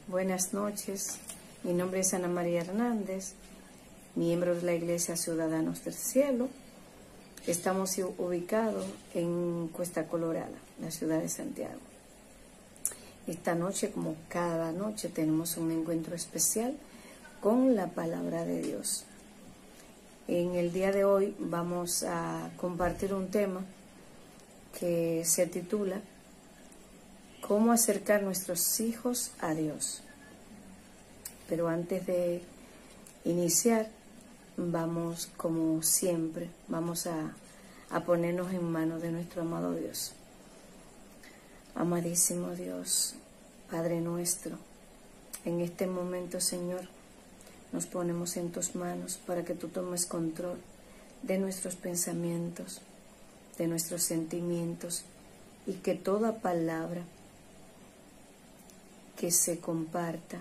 Buenas noches, mi nombre es Ana María Hernández, miembro de la Iglesia Ciudadanos del Cielo. Estamos ubicados en Cuesta Colorada, la ciudad de Santiago. Esta noche, como cada noche, tenemos un encuentro especial con la palabra de Dios. En el día de hoy vamos a compartir un tema que se titula ¿Cómo acercar nuestros hijos a Dios? Pero antes de iniciar, vamos, como siempre, vamos a ponernos en manos de nuestro amado Dios. Amadísimo Dios, Padre nuestro, en este momento, Señor, nos ponemos en tus manos para que tú tomes control de nuestros pensamientos, de nuestros sentimientos, y que toda palabra que se comparta,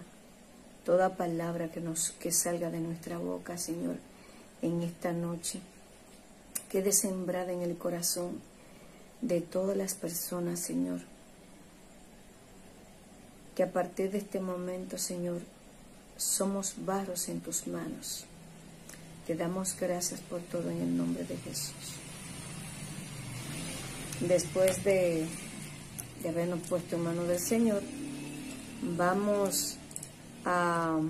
toda palabra que salga de nuestra boca, Señor, en esta noche, quede sembrada en el corazón de todas las personas, Señor. Que a partir de este momento, Señor, somos barros en tus manos. Te damos gracias por todo en el nombre de Jesús. Después de habernos puesto en manos del Señor, vamos a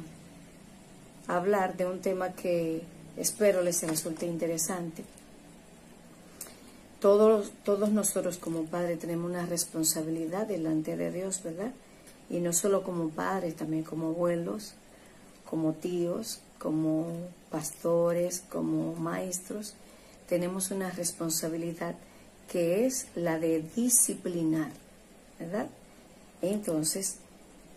hablar de un tema que espero les resulte interesante. Todos nosotros como padres tenemos una responsabilidad delante de Dios, ¿verdad? Y no solo como padres, también como abuelos, como tíos, como pastores, como maestros. Tenemos una responsabilidad que es la de disciplinar, ¿verdad? Entonces,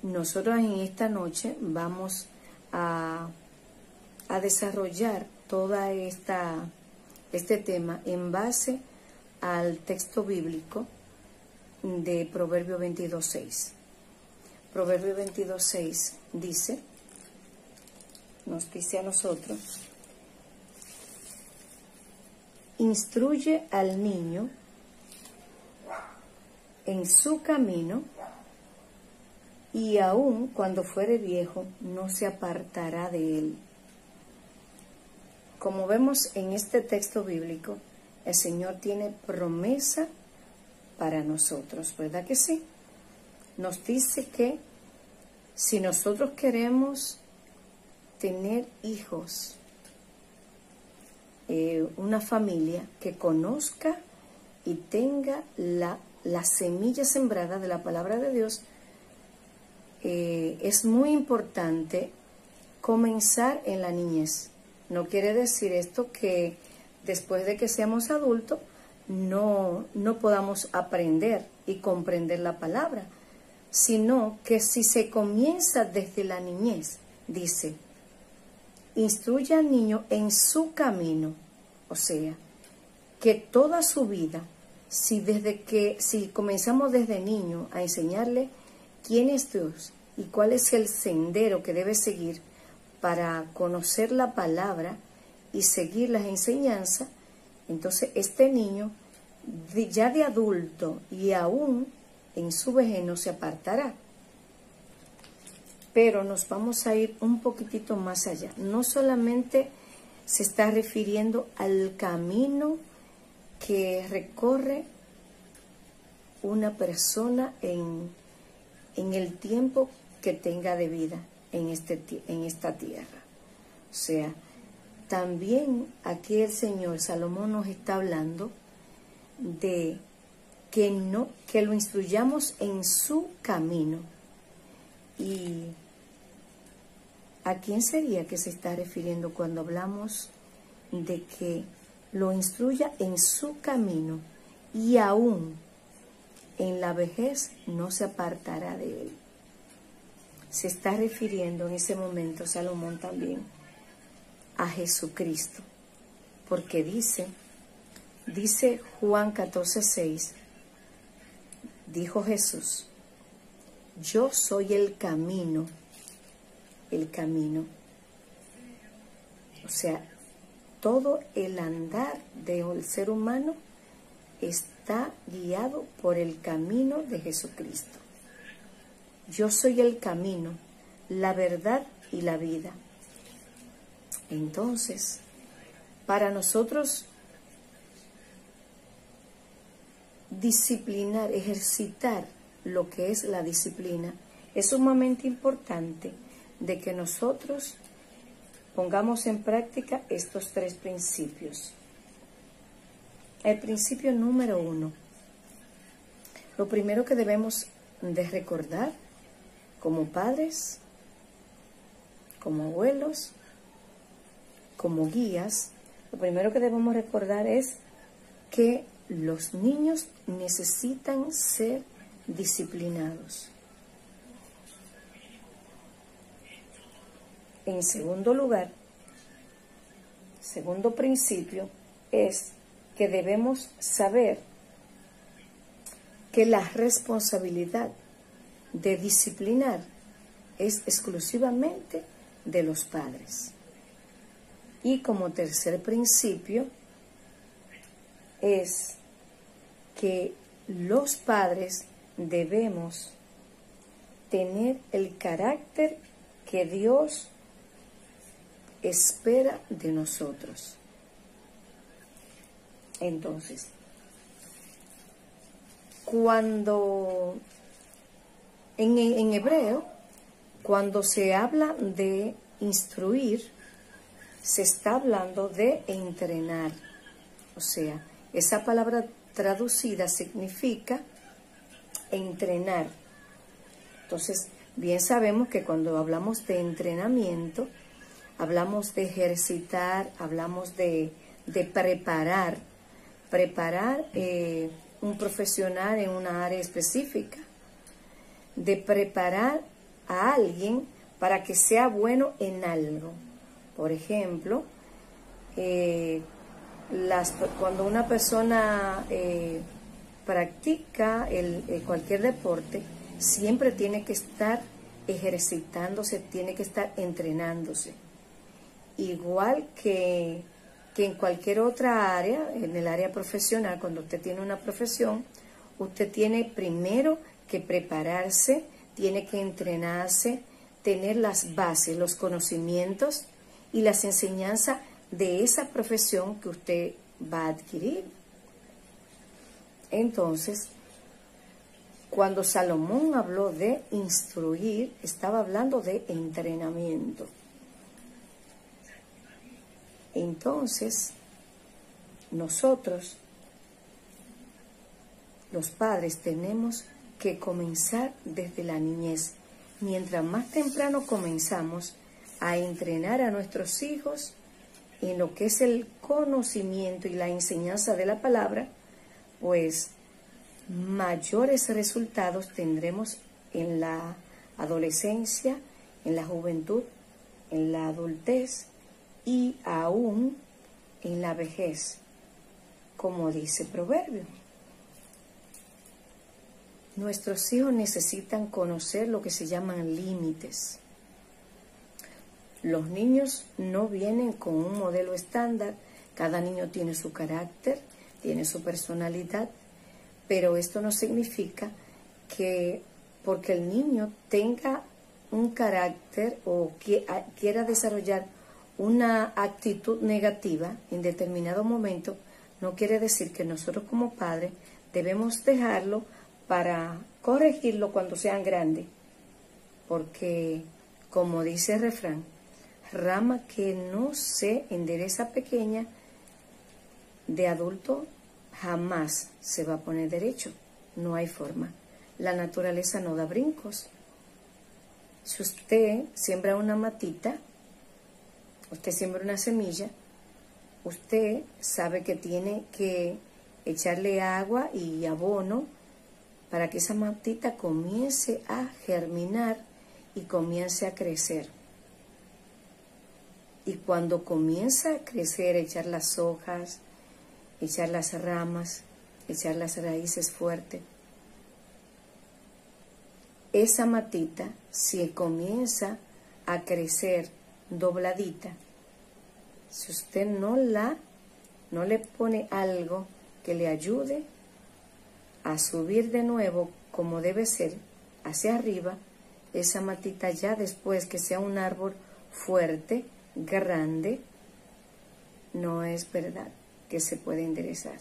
nosotros en esta noche vamos a desarrollar toda este tema en base al texto bíblico de Proverbio 22:6. Proverbio 22:6 nos dice a nosotros: instruye al niño en su camino, y aun cuando fuere viejo no se apartará de él. Como vemos en este texto bíblico, el Señor tiene promesa para nosotros, ¿verdad que sí? Nos dice que si nosotros queremos tener hijos, una familia que conozca y tenga la semilla sembrada de la palabra de Dios, es muy importante comenzar en la niñez. No quiere decir esto que después de que seamos adultos no podamos aprender y comprender la palabra, sino que si se comienza desde la niñez, dice, instruye al niño en su camino, o sea, que toda su vida, si comenzamos desde niño a enseñarle quién es Dios y cuál es el sendero que debe seguir para conocer la palabra y seguir las enseñanzas, entonces este niño ya de adulto y aún en su vejez no se apartará. Pero nos vamos a ir un poquitito más allá. No solamente se está refiriendo al camino que recorre una persona en el tiempo que tenga de vida en esta tierra. O sea, también aquí el Señor Salomón nos está hablando de que lo instruyamos en su camino. ¿Y a quién sería que se está refiriendo cuando hablamos de que lo instruya en su camino y aún en la vejez no se apartará de él? Se está refiriendo en ese momento Salomón también a Jesucristo, porque dice Juan 14:6, dijo Jesús, yo soy el camino. O sea, todo el andar del ser humano está guiado por el camino de Jesucristo. Yo soy el camino, la verdad y la vida. Entonces, para nosotros disciplinar, ejercitar lo que es la disciplina, es sumamente importante de que nosotros pongamos en práctica estos 3 principios. El principio número 1. Lo primero que debemos de recordar como padres, como abuelos, como guías, lo primero que debemos recordar es que los niños necesitan ser disciplinados. En segundo lugar, segundo principio es que debemos saber que la responsabilidad de disciplinar es exclusivamente de los padres. Y como tercer principio es que los padres debemos tener el carácter que Dios espera de nosotros. Entonces, cuando en hebreo, cuando se habla de instruir, se está hablando de entrenar. O sea, esa palabra traducida significa entrenar. Entonces, bien sabemos que cuando hablamos de entrenamiento, hablamos de ejercitar, hablamos de preparar un profesional en una área específica, de preparar a alguien para que sea bueno en algo. Por ejemplo, cuando una persona practica cualquier deporte, siempre tiene que estar ejercitándose, tiene que estar entrenándose. Igual que en cualquier otra área, en el área profesional, cuando usted tiene una profesión, usted tiene primero que prepararse, tiene que entrenarse, tener las bases, los conocimientos y las enseñanzas de esa profesión que usted va a adquirir. Entonces, cuando Salomón habló de instruir, estaba hablando de entrenamiento. Entonces, nosotros, los padres, tenemos que comenzar desde la niñez. Mientras más temprano comenzamos a entrenar a nuestros hijos en lo que es el conocimiento y la enseñanza de la palabra, pues mayores resultados tendremos en la adolescencia, en la juventud, en la adultez y aún en la vejez, como dice Proverbio. Nuestros hijos necesitan conocer lo que se llaman límites. Los niños no vienen con un modelo estándar, cada niño tiene su carácter, tiene su personalidad, pero esto no significa que porque el niño tenga un carácter o quiera desarrollar una actitud negativa en determinado momento, no quiere decir que nosotros como padres debemos dejarlo para corregirlo cuando sean grandes, porque como dice el refrán, rama que no se endereza pequeña, de adulto jamás se va a poner derecho, no hay forma. La naturaleza no da brincos. Si usted siembra una matita, usted siembra una semilla, usted sabe que tiene que echarle agua y abono para que esa matita comience a germinar y comience a crecer. Y cuando comienza a crecer, echar las hojas, echar las ramas, echar las raíces fuertes, esa matita, si comienza a crecer dobladita, si usted no le pone algo que le ayude a subir de nuevo como debe ser, hacia arriba, esa matita ya después que sea un árbol fuerte, grande, no es verdad que se puede enderezar.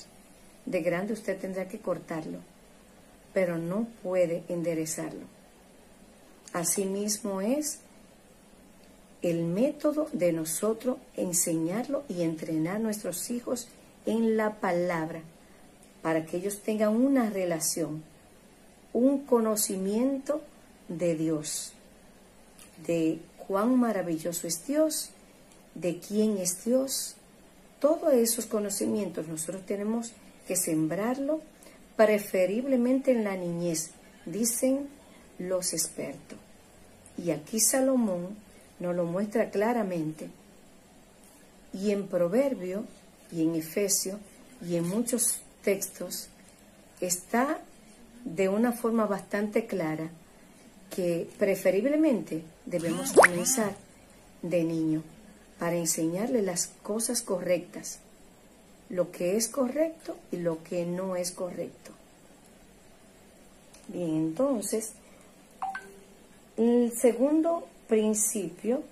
De grande usted tendrá que cortarlo, pero no puede enderezarlo. Asimismo es el método de nosotros enseñarlo y entrenar a nuestros hijos en la palabra, para que ellos tengan una relación, un conocimiento de Dios, de cuán maravilloso es Dios, de quién es Dios. Todos esos conocimientos nosotros tenemos que sembrarlo, preferiblemente en la niñez, dicen los expertos. Y aquí Salomón nos lo muestra claramente. Y en Proverbio, y en Efesios, y en muchos textos, está de una forma bastante clara que preferiblemente debemos comenzar de niño para enseñarle las cosas correctas, lo que es correcto y lo que no es correcto. Bien, entonces, el segundo principio,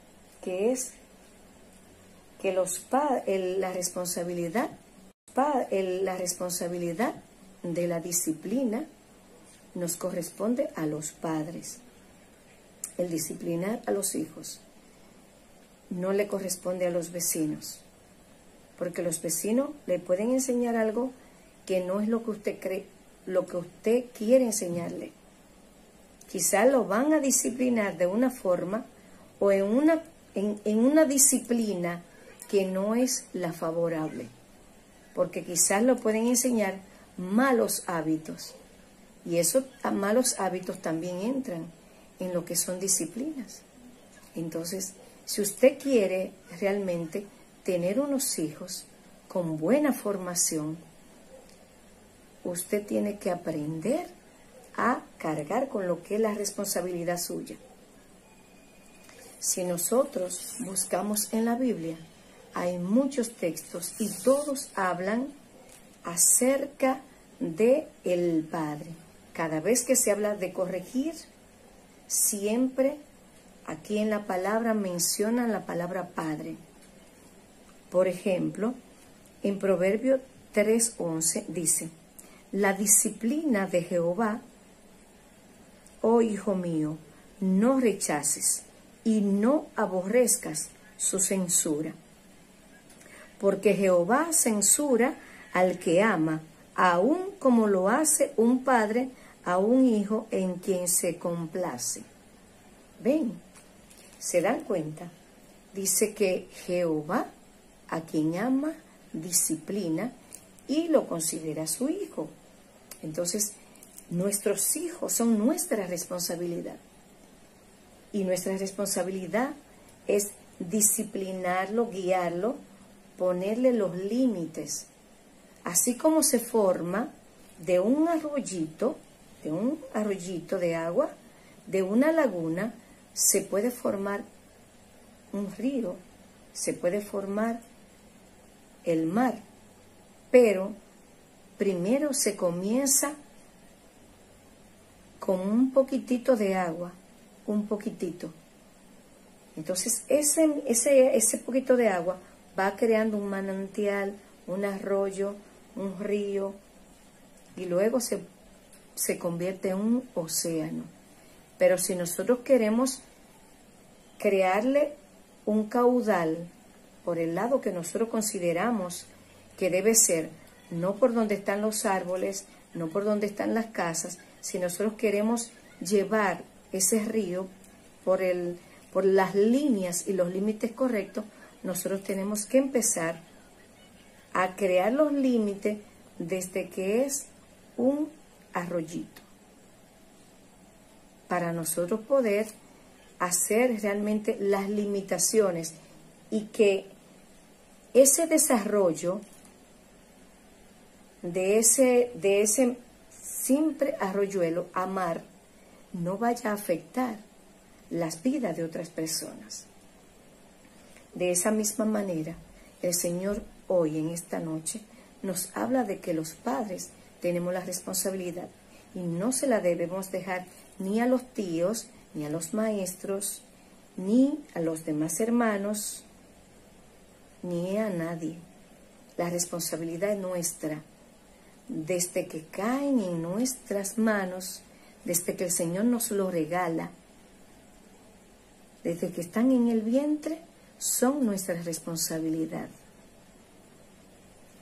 que es que la responsabilidad de la disciplina nos corresponde a los padres. El disciplinar a los hijos no le corresponde a los vecinos, porque los vecinos le pueden enseñar algo que no es lo que usted cree, lo que usted quiere enseñarle. Quizás lo van a disciplinar de una forma o en una disciplina que no es la favorable, porque quizás lo pueden enseñar malos hábitos, y esos malos hábitos también entran en lo que son disciplinas. Entonces, si usted quiere realmente tener unos hijos con buena formación, usted tiene que aprender a cargar con lo que es la responsabilidad suya. Si nosotros buscamos en la Biblia, hay muchos textos y todos hablan acerca de el padre. Cada vez que se habla de corregir, siempre aquí en la palabra mencionan la palabra padre. Por ejemplo, en Proverbio 3:11 dice: la disciplina de Jehová, oh hijo mío, no rechaces y no aborrezcas su censura. Porque Jehová censura al que ama, aun como lo hace un padre a un hijo en quien se complace. ¿Ven? ¿Se dan cuenta? Dice que Jehová, a quien ama, disciplina y lo considera su hijo. Entonces, nuestros hijos son nuestra responsabilidad. Y nuestra responsabilidad es disciplinarlo, guiarlo, ponerle los límites. Así como se forma de un arroyito de agua, de una laguna, se puede formar un río, se puede formar el mar, pero primero se comienza con un poquitito de agua, un poquitito. Entonces ese poquito de agua va creando un manantial, un arroyo, un río, y luego se convierte en un océano. Pero si nosotros queremos crearle un caudal por el lado que nosotros consideramos que debe ser, no por donde están los árboles, no por donde están las casas, si nosotros queremos llevar ese río por las líneas y los límites correctos, nosotros tenemos que empezar a crear los límites desde que es un arroyito, para nosotros poder hacer realmente las limitaciones y que ese desarrollo de ese simple arroyuelo a mar no vaya a afectar las vidas de otras personas. De esa misma manera, el Señor hoy, en esta noche, nos habla de que los padres tenemos la responsabilidad y no se la debemos dejar ni a los tíos, ni a los maestros, ni a los demás hermanos, ni a nadie. La responsabilidad es nuestra. Desde que caen en nuestras manos, desde que el Señor nos lo regala, desde que están en el vientre, son nuestra responsabilidad.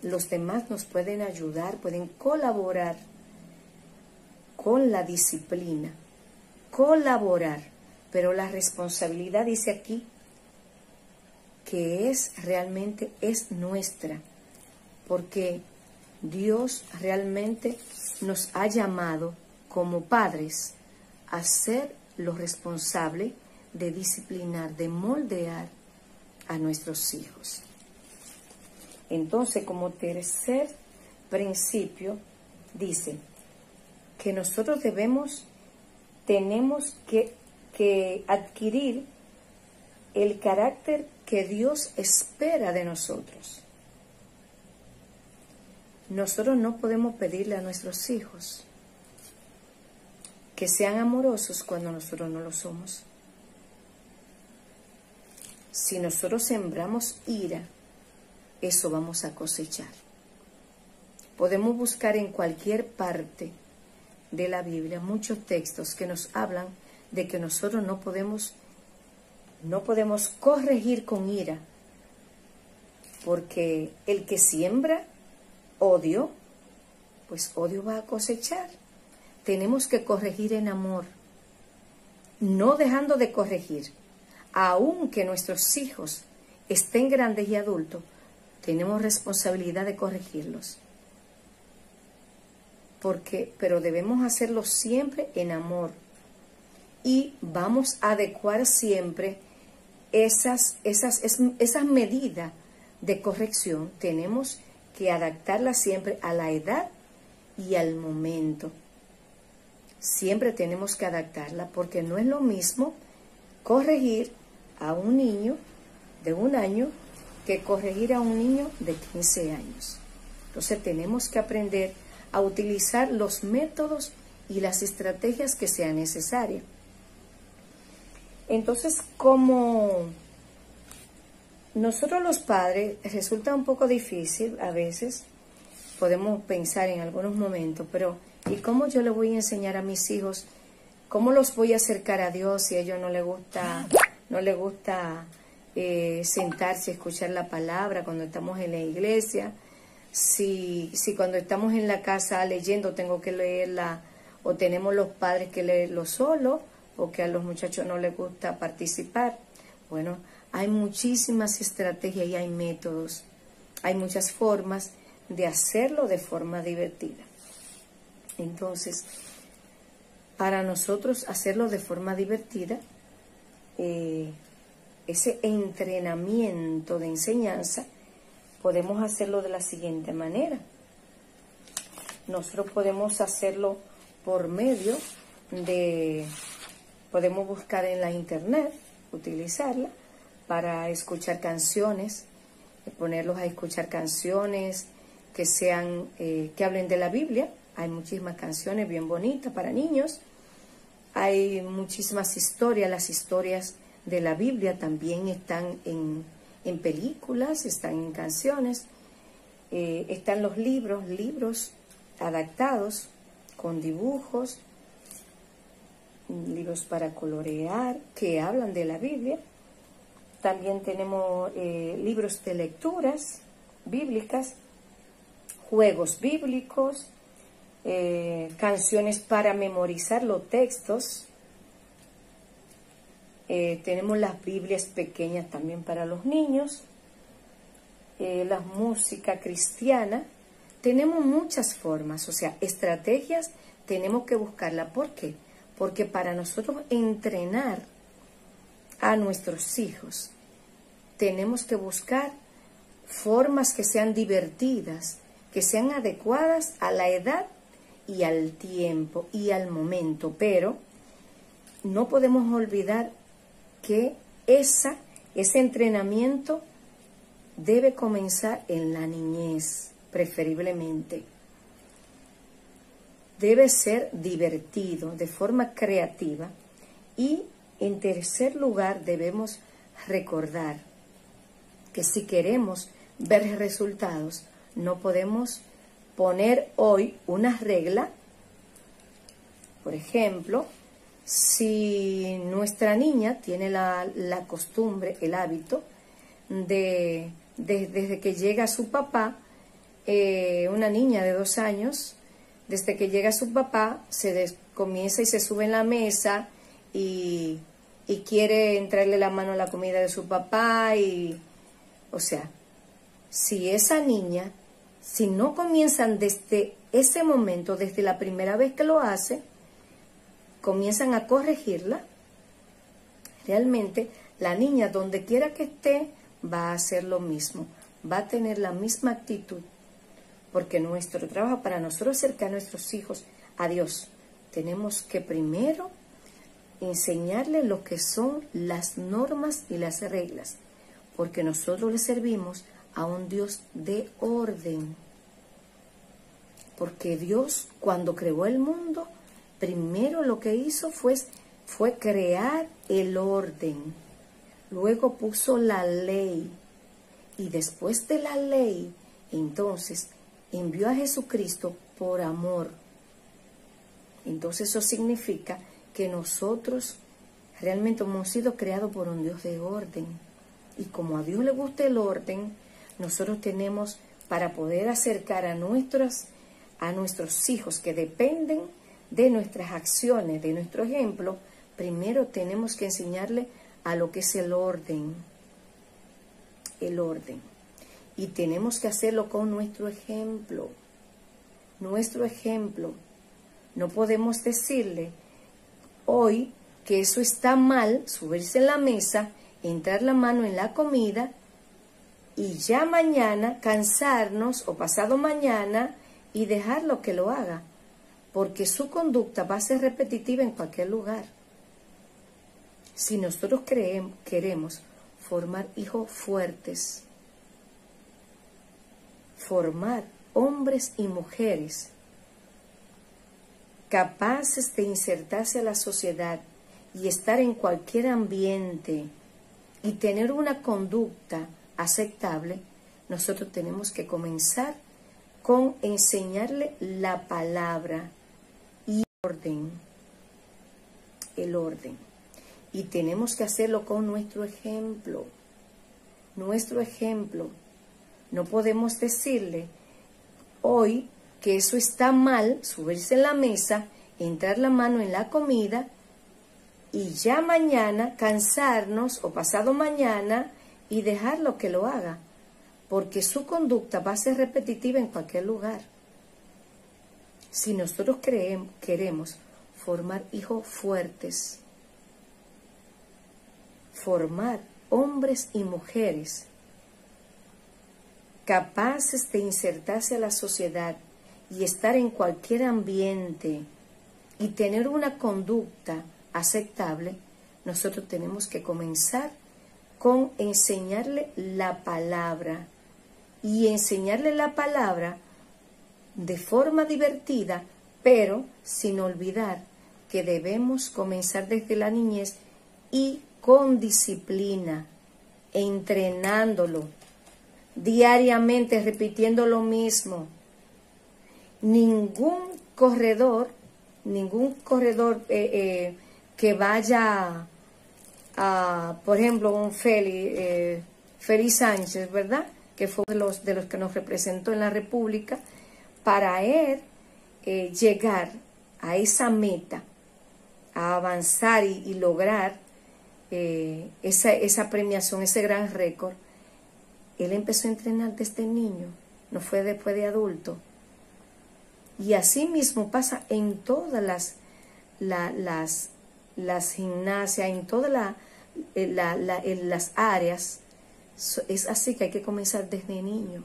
Los demás nos pueden ayudar, pueden colaborar con la disciplina, colaborar, pero la responsabilidad, dice aquí, que realmente es nuestra, porque Dios realmente nos ha llamado como padres a ser los responsables de disciplinar, de moldear a nuestros hijos. Entonces, como tercer principio, dice que nosotros tenemos que adquirir el carácter que Dios espera de nosotros. Nosotros no podemos pedirle a nuestros hijos que sean amorosos cuando nosotros no lo somos. Si nosotros sembramos ira, eso vamos a cosechar. Podemos buscar en cualquier parte de la Biblia muchos textos que nos hablan de que nosotros no podemos corregir con ira, porque el que siembra odio, pues odio va a cosechar. Tenemos que corregir en amor, no dejando de corregir. Aunque nuestros hijos estén grandes y adultos, tenemos responsabilidad de corregirlos. Pero debemos hacerlo siempre en amor. Y vamos a adecuar siempre esas medidas de corrección. Tenemos que adaptarlas siempre a la edad y al momento. Siempre tenemos que adaptarla, porque no es lo mismo corregir a un niño de 1 año que corregir a un niño de 15 años. Entonces tenemos que aprender a utilizar los métodos y las estrategias que sean necesarias. Entonces, como nosotros los padres, resulta un poco difícil a veces, podemos pensar en algunos momentos, pero ¿y cómo yo le voy a enseñar a mis hijos? ¿Cómo los voy a acercar a Dios si a ellos no les gusta sentarse a escuchar la palabra cuando estamos en la iglesia? Si cuando estamos en la casa leyendo tengo que leerla, o tenemos los padres que leerlo solo, o que a los muchachos no les gusta participar. Bueno, hay muchísimas estrategias y hay métodos, hay muchas formas de hacerlo de forma divertida. Entonces, para nosotros hacerlo de forma divertida, ese entrenamiento de enseñanza, podemos hacerlo de la siguiente manera. Nosotros podemos hacerlo por medio podemos buscar en la internet, utilizarla para escuchar canciones, ponerlos a escuchar canciones que hablen de la Biblia. Hay muchísimas canciones bien bonitas para niños. Hay muchísimas historias. Las historias de la Biblia también están en películas, están en canciones. Están los libros adaptados con dibujos, libros para colorear que hablan de la Biblia. También tenemos libros de lecturas bíblicas, juegos bíblicos, canciones para memorizar los textos. Tenemos las Biblias pequeñas también para los niños, la música cristiana. Tenemos muchas formas, o sea, estrategias tenemos que buscarla. ¿Por qué? Porque para nosotros entrenar a nuestros hijos, tenemos que buscar formas que sean divertidas, que sean adecuadas a la edad y al tiempo y al momento. Pero no podemos olvidar que ese entrenamiento debe comenzar en la niñez, preferiblemente. Debe ser divertido, de forma creativa, Y en tercer lugar debemos recordar que si queremos ver resultados, no podemos poner hoy una regla. Por ejemplo, si nuestra niña tiene la costumbre, el hábito, desde que llega su papá, una niña de 2 años, desde que llega su papá, comienza y se sube en la mesa y quiere entrarle la mano a la comida de su papá. O sea, si esa niña, si no comienzan desde ese momento, desde la primera vez que lo hace, comienzan a corregirla, realmente la niña, donde quiera que esté, va a hacer lo mismo, va a tener la misma actitud, porque nuestro trabajo, para nosotros acercar a nuestros hijos a Dios, tenemos que primero enseñarles lo que son las normas y las reglas, porque nosotros le servimos a un Dios de orden. Porque Dios, cuando creó el mundo, primero lo que hizo fue crear el orden. Luego puso la ley. Y después de la ley, entonces, envió a Jesucristo por amor. Entonces eso significa que nosotros realmente hemos sido creados por un Dios de orden. Y como a Dios le gusta el orden, nosotros tenemos, para poder acercar a nuestros hijos que dependen de nuestras acciones, de nuestro ejemplo, primero tenemos que enseñarle a lo que es el orden. El orden. Y tenemos que hacerlo con nuestro ejemplo. Nuestro ejemplo. No podemos decirle hoy que eso está mal, subirse en la mesa, entrar la mano en la comida y ya mañana cansarnos o pasado mañana y dejarlo que lo haga, porque su conducta va a ser repetitiva en cualquier lugar. Si nosotros queremos formar hijos fuertes, formar hombres y mujeres capaces de insertarse a la sociedad y estar en cualquier ambiente y tener una conducta aceptable, nosotros tenemos que comenzar con enseñarle la palabra y el orden. Y tenemos que hacerlo con nuestro ejemplo. Nuestro ejemplo. No podemos decirle hoy que eso está mal, subirse en la mesa, entrar la mano en la comida y ya mañana cansarnos o pasado mañana y dejarlo que lo haga, porque su conducta va a ser repetitiva en cualquier lugar. Si nosotros queremos formar hijos fuertes, formar hombres y mujeres capaces de insertarse a la sociedad y estar en cualquier ambiente y tener una conducta aceptable, nosotros tenemos que comenzar con enseñarle la palabra y enseñarle la palabra de forma divertida, pero sin olvidar que debemos comenzar desde la niñez y con disciplina, entrenándolo diariamente, repitiendo lo mismo. Ningún corredor que vaya a, por ejemplo, un Félix Sánchez, ¿verdad?, que fue de los que nos representó en la República, para él llegar a esa meta, a avanzar y lograr esa premiación, ese gran récord. Él empezó a entrenar desde niño, no fue después de adulto. Y así mismo pasa en todas las gimnasias, en todas las áreas. Es así que hay que comenzar desde niño.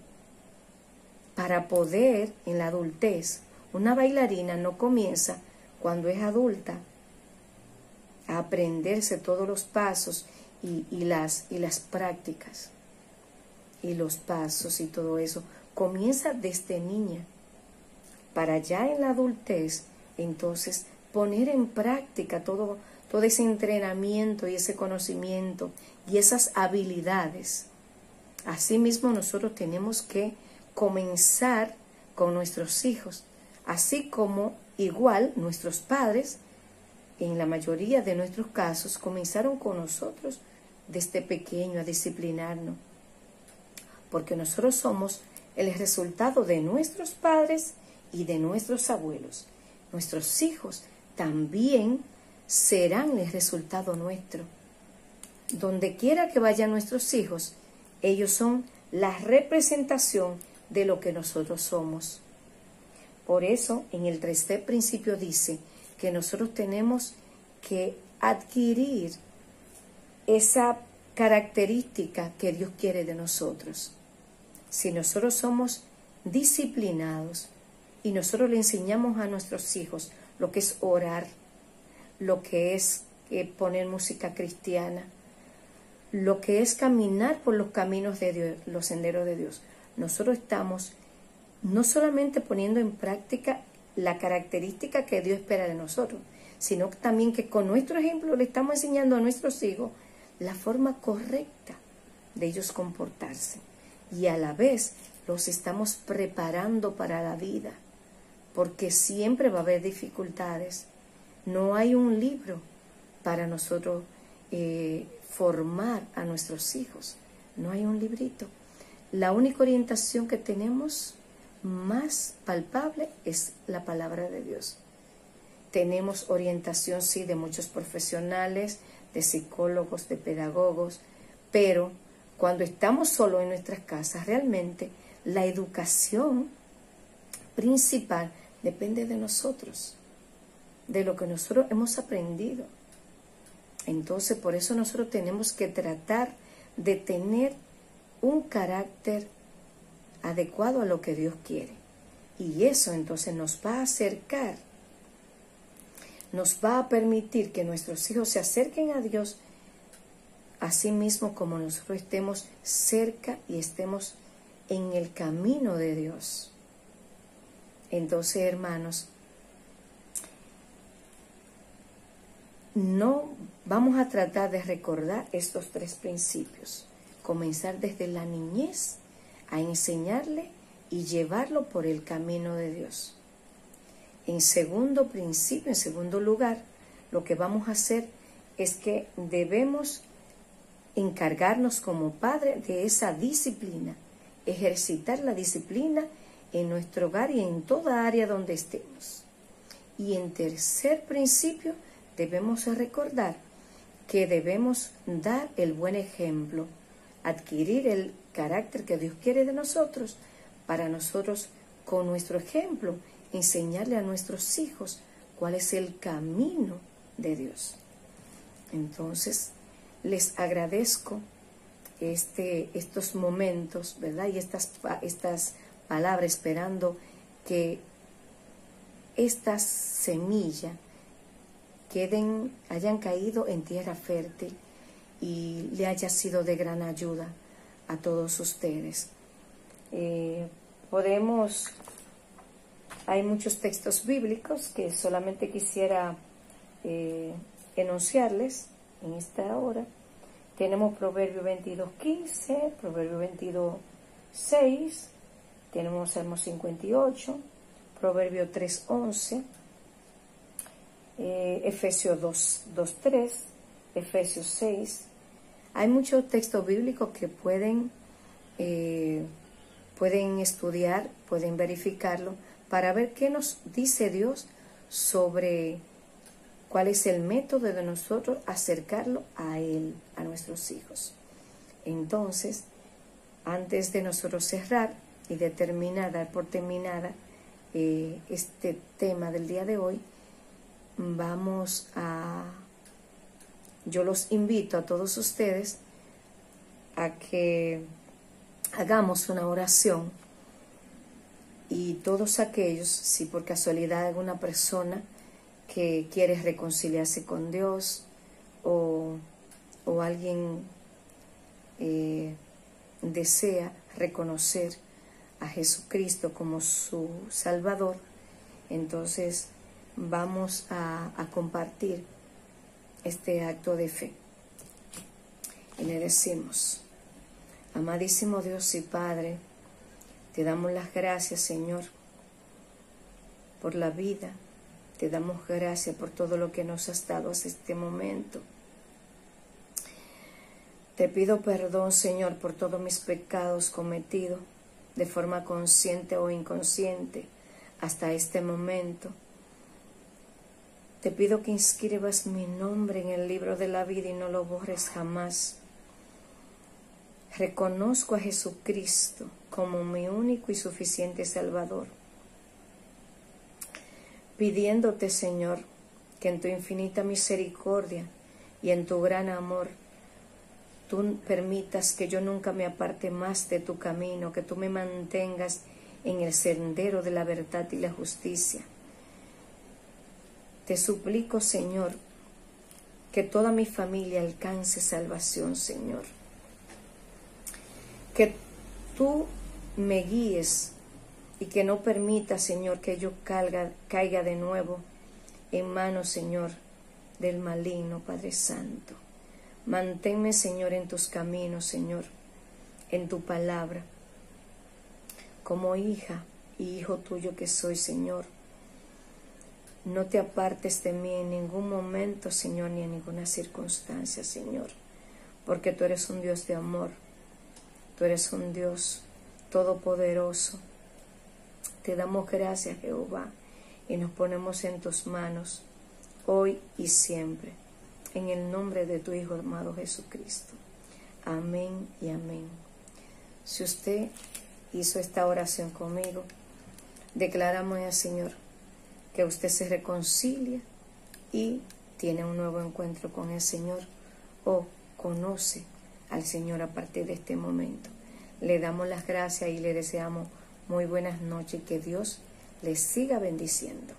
Para poder, en la adultez, una bailarina no comienza cuando es adulta a aprenderse todos los pasos y las prácticas y los pasos y todo eso. Comienza desde niña, para ya en la adultez, entonces, poner en práctica todo todo ese entrenamiento y ese conocimiento y esas habilidades. Asimismo, nosotros tenemos que comenzar con nuestros hijos, así como igual nuestros padres, en la mayoría de nuestros casos, comenzaron con nosotros desde pequeño a disciplinarnos, porque nosotros somos el resultado de nuestros padres y de nuestros abuelos. Nuestros hijos también serán el resultado nuestro. Donde quiera que vayan nuestros hijos, ellos son la representación de lo que nosotros somos. Por eso, en el tercer principio dice que nosotros tenemos que adquirir esa característica que Dios quiere de nosotros. Si nosotros somos disciplinados y nosotros le enseñamos a nuestros hijos lo que es orar, lo que es poner música cristiana, lo que es caminar por los caminos de Dios, los senderos de Dios, nosotros estamos no solamente poniendo en práctica la característica que Dios espera de nosotros, sino también que con nuestro ejemplo le estamos enseñando a nuestros hijos la forma correcta de ellos comportarse. Y a la vez los estamos preparando para la vida, porque siempre va a haber dificultades. No hay un libro para nosotros formar a nuestros hijos. No hay un librito. La única orientación que tenemos más palpable es la palabra de Dios. Tenemos orientación, sí, de muchos profesionales, de psicólogos, de pedagogos, pero cuando estamos solos en nuestras casas, realmente la educación principal depende de nosotros, de lo que nosotros hemos aprendido. Entonces, por eso nosotros tenemos que tratar de tener un carácter adecuado a lo que Dios quiere. Y eso entonces nos va a acercar, nos va a permitir que nuestros hijos se acerquen a Dios, así mismo como nosotros estemos cerca y estemos en el camino de Dios. Entonces, hermanos, no vamos a tratar de recordar estos tres principios. Comenzar desde la niñez a enseñarle y llevarlo por el camino de Dios. En segundo principio, en segundo lugar, lo que vamos a hacer es que debemos encargarnos como padre de esa disciplina, ejercitar la disciplina en nuestro hogar y en toda área donde estemos. Y en tercer principio, debemos recordar que debemos dar el buen ejemplo, adquirir el carácter que Dios quiere de nosotros, para nosotros, con nuestro ejemplo, enseñarle a nuestros hijos cuál es el camino de Dios. Entonces, les agradezco estos momentos, ¿verdad? Y estas palabras, esperando que estas semillas hayan caído en tierra fértil y le haya sido de gran ayuda a todos ustedes. Hay muchos textos bíblicos que solamente quisiera enunciarles en esta hora. Tenemos Proverbio 22:15, Proverbio 22:6, tenemos Salmo 58, Proverbio 3:11, Efesios 2:3, Efesios 6. Hay muchos textos bíblicos que pueden estudiar, pueden verificarlo para ver qué nos dice Dios sobre cuál es el método de nosotros acercarlo a Él, a nuestros hijos. Entonces, antes de nosotros cerrar y de terminar, dar por terminada este tema del día de hoy, yo los invito a todos ustedes a que hagamos una oración, y todos aquellos, si por casualidad alguna persona que quiere reconciliarse con Dios o alguien desea reconocer a Jesucristo como su Salvador, entonces vamos a compartir este acto de fe. Y le decimos: amadísimo Dios y Padre, te damos las gracias, Señor, por la vida. Te damos gracias por todo lo que nos has dado hasta este momento. Te pido perdón, Señor, por todos mis pecados cometidos de forma consciente o inconsciente hasta este momento. Te pido que inscribas mi nombre en el libro de la vida y no lo borres jamás. Reconozco a Jesucristo como mi único y suficiente Salvador, pidiéndote, Señor, que en tu infinita misericordia y en tu gran amor, tú permitas que yo nunca me aparte más de tu camino, que tú me mantengas en el sendero de la verdad y la justicia. Te suplico, Señor, que toda mi familia alcance salvación, Señor. Que tú me guíes y que no permitas, Señor, que yo caiga de nuevo en manos, Señor, del maligno, Padre Santo. Manténme, Señor, en tus caminos, Señor, en tu palabra. Como hija y hijo tuyo que soy, Señor, no te apartes de mí en ningún momento, Señor, ni en ninguna circunstancia, Señor, porque tú eres un Dios de amor, tú eres un Dios todopoderoso. Te damos gracias, Jehová, y nos ponemos en tus manos, hoy y siempre, en el nombre de tu Hijo amado Jesucristo. Amén y amén. Si usted hizo esta oración conmigo, declaramos al Señor que usted se reconcilia y tiene un nuevo encuentro con el Señor, o conoce al Señor a partir de este momento. Le damos las gracias y le deseamos muy buenas noches y que Dios les siga bendiciendo.